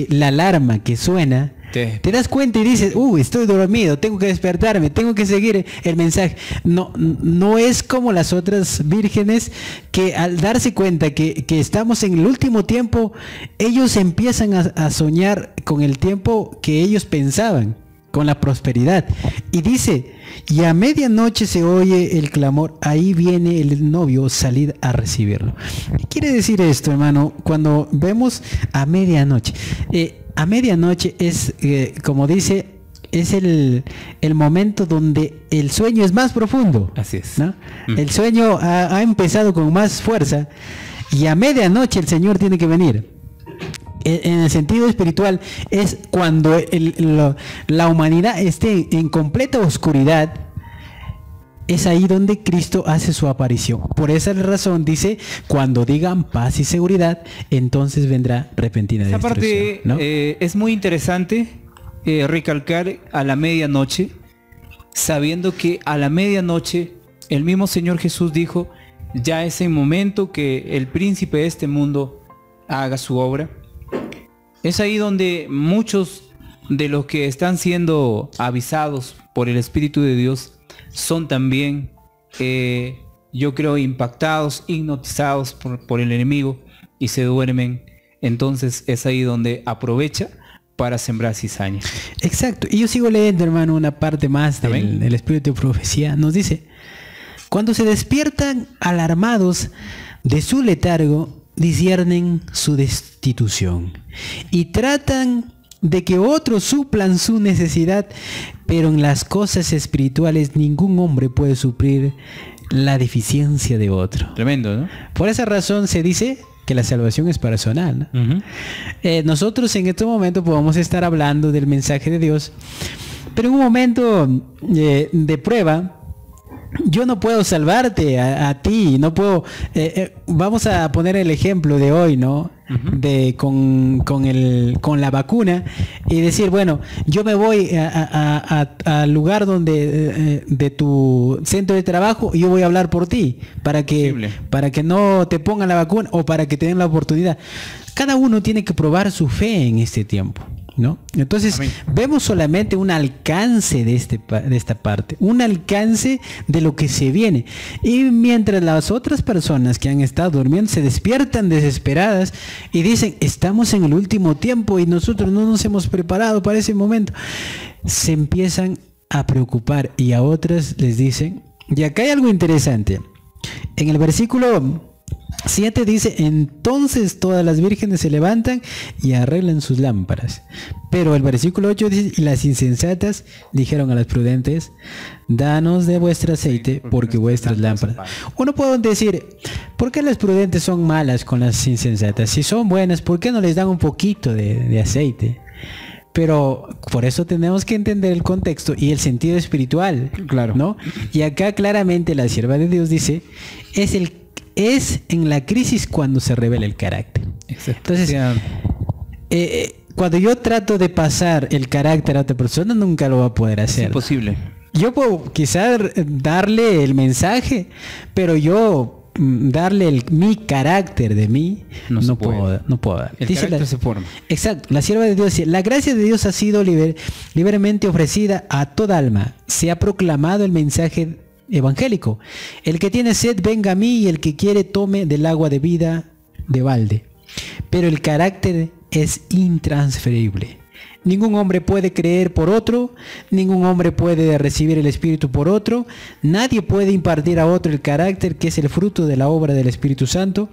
la alarma que suena, te das cuenta y dices, estoy dormido, tengo que despertarme, tengo que seguir el mensaje. No es como las otras vírgenes que al darse cuenta que estamos en el último tiempo, ellos empiezan a soñar con el tiempo que ellos pensaban, con la prosperidad. Y dice, y a medianoche se oye el clamor, ahí viene el novio, salid a recibirlo. ¿Qué quiere decir esto, hermano? Cuando vemos a medianoche, a medianoche es, como dice, es el momento donde el sueño es más profundo. Así es, ¿no? El sueño ha empezado con más fuerza y a medianoche el Señor tiene que venir. En el sentido espiritual es cuando la humanidad esté en completa oscuridad, es ahí donde Cristo hace su aparición. Por esa razón dice, cuando digan paz y seguridad, entonces vendrá repentina destrucción. Esa parte, ¿no? Es muy interesante recalcar a la medianoche, sabiendo que a la medianoche el mismo Señor Jesús dijo, ya es el momento que el príncipe de este mundo haga su obra. Es ahí donde muchos de los que están siendo avisados por el Espíritu de Dios son también, yo creo, impactados, hipnotizados por el enemigo y se duermen. Entonces es ahí donde aprovecha para sembrar cizaña. Exacto. Y yo sigo leyendo, hermano, una parte más del Espíritu de Profecía. Nos dice, cuando se despiertan alarmados de su letargo, disciernen su destitución y tratan de que otros suplan su necesidad, pero en las cosas espirituales ningún hombre puede suplir la deficiencia de otro. Tremendo, ¿no? Por esa razón se dice que la salvación es personal, ¿no? Nosotros en este momento podemos estar hablando del mensaje de Dios, pero en un momento de prueba, yo no puedo salvarte a ti, no puedo. Vamos a poner el ejemplo de hoy, ¿no? Con la vacuna y decir, bueno, yo me voy al lugar donde de tu centro de trabajo y yo voy a hablar por ti para que no te pongan la vacuna o para que te den la oportunidad. Cada uno tiene que probar su fe en este tiempo, ¿no? Entonces, amén, vemos solamente un alcance de esta parte, un alcance de lo que se viene. Y mientras las otras personas que han estado durmiendo se despiertan desesperadas y dicen, estamos en el último tiempo y nosotros no nos hemos preparado para ese momento, se empiezan a preocupar y a otras les dicen, y acá hay algo interesante. En el versículo 7 dice, entonces todas las vírgenes se levantan y arreglan sus lámparas. Pero el versículo 8 dice, y las insensatas dijeron a las prudentes, danos de vuestro aceite, porque vuestras lámparas. Uno puede decir, ¿por qué las prudentes son malas con las insensatas? Si son buenas, ¿por qué no les dan un poquito de aceite? Pero por eso tenemos que entender el contexto y el sentido espiritual, Claro. ¿no? Y acá claramente la sierva de Dios dice, es en la crisis cuando se revela el carácter. Exacto. Entonces, cuando yo trato de pasar el carácter a otra persona, nunca lo va a poder es hacer. imposible. Yo puedo quizás darle el mensaje, pero yo darle mi carácter de mí No se no puede. puedo dar. El Dice carácter se forma. Exacto, la sierva de Dios dice, la gracia de Dios ha sido libremente ofrecida a toda alma. Se ha proclamado el mensaje evangélico. El que tiene sed, venga a mí, y el que quiere, tome del agua de vida de balde. Pero el carácter es intransferible. Ningún hombre puede creer por otro, ningún hombre puede recibir el Espíritu por otro, nadie puede impartir a otro el carácter que es el fruto de la obra del Espíritu Santo.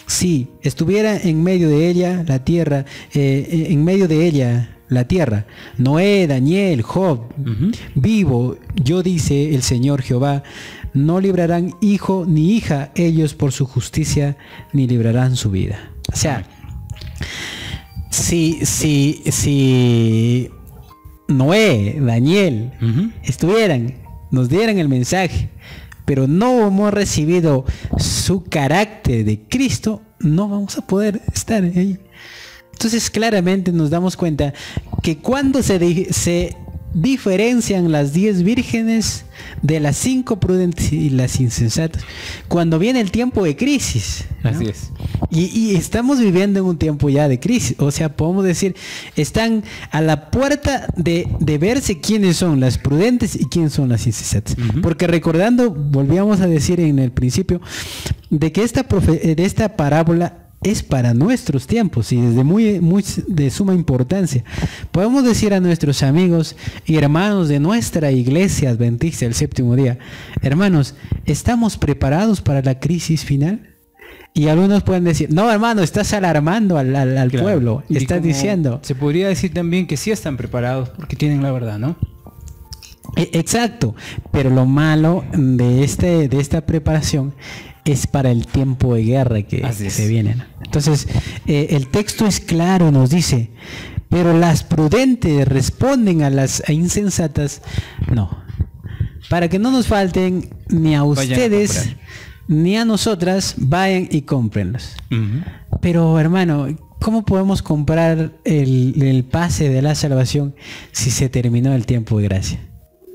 Si estuviera en medio de ella la tierra, Noé, Daniel, Job, vivo, yo dice el Señor Jehová, no librarán hijo ni hija ellos por su justicia, ni librarán su vida. O sea, si Noé, Daniel nos dieran el mensaje, pero no hemos recibido su carácter de Cristo, no vamos a poder estar ahí. Entonces claramente nos damos cuenta que cuando se diferencian las 10 vírgenes de las 5 prudentes y las insensatas, cuando viene el tiempo de crisis, ¿no? Así es. Y estamos viviendo en un tiempo ya de crisis, o sea, podemos decir, están a la puerta de verse quiénes son las prudentes y quiénes son las insensatas. Porque recordando, volvíamos a decir en el principio, de que esta parábola es para nuestros tiempos y desde muy de suma importancia. Podemos decir a nuestros amigos y hermanos de nuestra iglesia adventista del séptimo día, hermanos, ¿estamos preparados para la crisis final? Y algunos pueden decir, no, hermano, estás alarmando al Claro. pueblo, Y estás como diciendo. se podría decir también que sí están preparados porque tienen la verdad, ¿no? Exacto, pero lo malo de esta preparación es para el tiempo de guerra que se viene, ¿no? Entonces, el texto es claro, nos dice, pero las prudentes responden a las insensatas, no. Para que no nos falten ni a ustedes ni a nosotras, vayan y cómprenlos. Pero hermano, ¿cómo podemos comprar el pase de la salvación si se terminó el tiempo de gracia?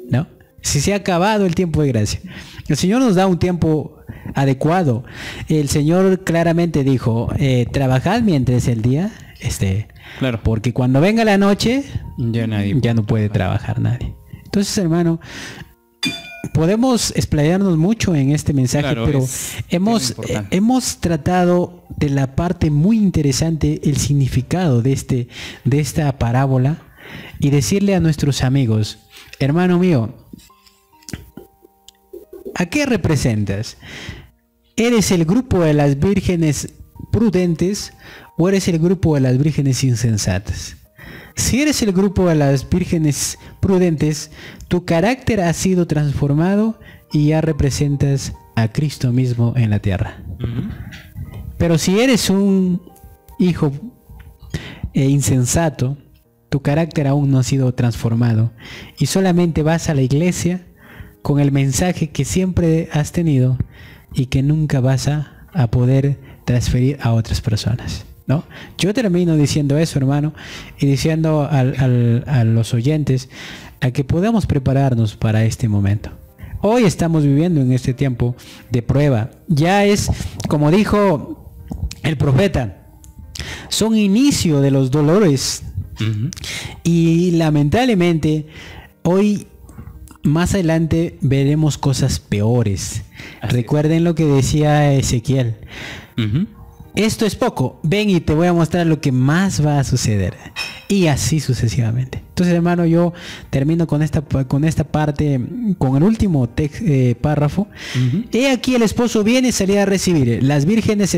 ¿No? Si se ha acabado el tiempo de gracia. El Señor nos da un tiempo adecuado. El Señor claramente dijo, trabajad mientras el día esté. Claro. Porque cuando venga la noche, ya no puede trabajar nadie. Entonces, hermano, podemos explayarnos mucho en este mensaje, Claro, pero hemos tratado de la parte muy interesante, el significado de esta parábola, y decirle a nuestros amigos, hermano mío, ¿a qué representas? ¿Eres el grupo de las vírgenes prudentes o eres el grupo de las vírgenes insensatas? Si eres el grupo de las vírgenes prudentes, tu carácter ha sido transformado y ya representas a Cristo mismo en la tierra. Pero si eres un hijo insensato, tu carácter aún no ha sido transformado y solamente vas a la iglesia con el mensaje que siempre has tenido y que nunca vas a poder transferir a otras personas, ¿no? Yo termino diciendo eso, hermano, y diciendo a los oyentes a que podamos prepararnos para este momento. Hoy estamos viviendo en este tiempo de prueba. Ya es, como dijo el profeta, son inicio de los dolores. Y lamentablemente hoy más adelante veremos cosas peores. Recuerden lo que decía Ezequiel. Esto es poco, ven y te voy a mostrar lo que más va a suceder. Y así sucesivamente. Entonces, hermano, yo termino con esta parte, con el último párrafo. He aquí el esposo viene y salía a recibir. Las vírgenes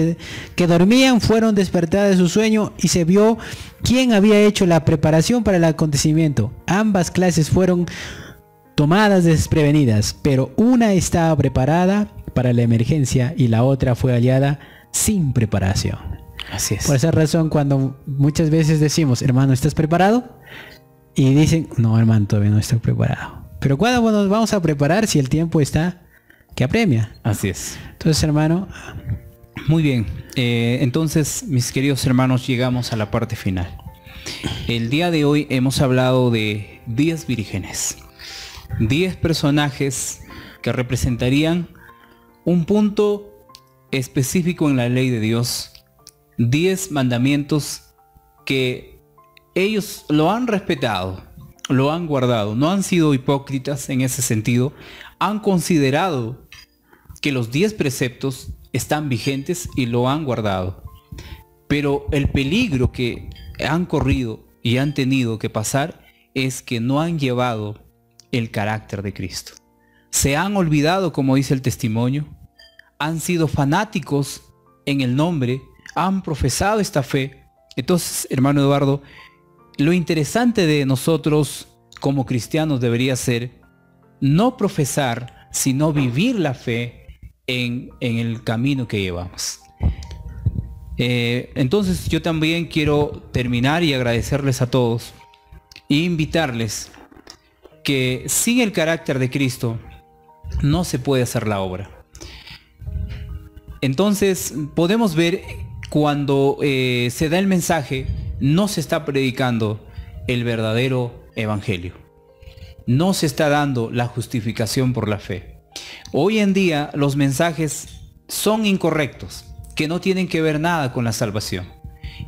que dormían fueron despertadas de su sueño y se vio quién había hecho la preparación para el acontecimiento. Ambas clases fueron tomadas desprevenidas, pero una estaba preparada para la emergencia y la otra fue hallada sin preparación. Así es. Por esa razón, cuando muchas veces decimos, hermano, ¿estás preparado? Y dicen, no, hermano, todavía no estoy preparado. Pero ¿cuándo nos vamos a preparar si el tiempo está que apremia? Así es. Entonces, hermano... Muy bien. Entonces, mis queridos hermanos, llegamos a la parte final. El día de hoy hemos hablado de 10 vírgenes. 10 personajes que representarían un punto específico en la ley de Dios. 10 mandamientos que ellos lo han respetado, lo han guardado, no han sido hipócritas en ese sentido, han considerado que los 10 preceptos están vigentes y lo han guardado. Pero el peligro que han corrido y han tenido que pasar es que no han llevado el carácter de Cristo. Se han olvidado, como dice el testimonio, han sido fanáticos en el nombre, han profesado esta fe. Entonces, hermano Eduardo, lo interesante de nosotros como cristianos debería ser no profesar, sino vivir la fe en el camino que llevamos. Entonces yo también quiero terminar y agradecerles a todos e invitarles que sin el carácter de Cristo no se puede hacer la obra. Entonces podemos ver cuando se da el mensaje, no se está predicando el verdadero evangelio, no se está dando la justificación por la fe. Hoy en día los mensajes son incorrectos, que no tienen que ver nada con la salvación.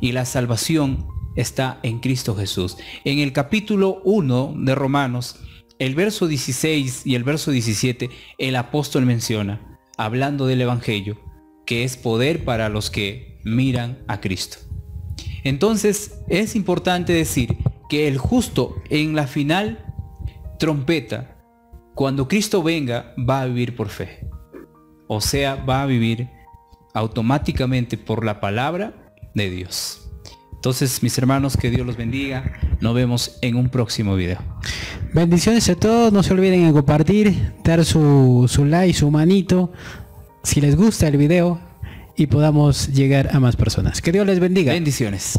Y la salvación está en Cristo Jesús. En el capítulo 1 de Romanos, el verso 16 y el verso 17, el apóstol menciona, hablando del evangelio, que es poder para los que miran a Cristo. Entonces es importante decir que el justo en la final trompeta, cuando Cristo venga, va a vivir por fe. O sea, va a vivir automáticamente por la palabra de Dios. Entonces, mis hermanos, que Dios los bendiga. Nos vemos en un próximo video. Bendiciones a todos. No se olviden de compartir, dar su like, su manito, si les gusta el video, y podamos llegar a más personas. Que Dios les bendiga. Bendiciones.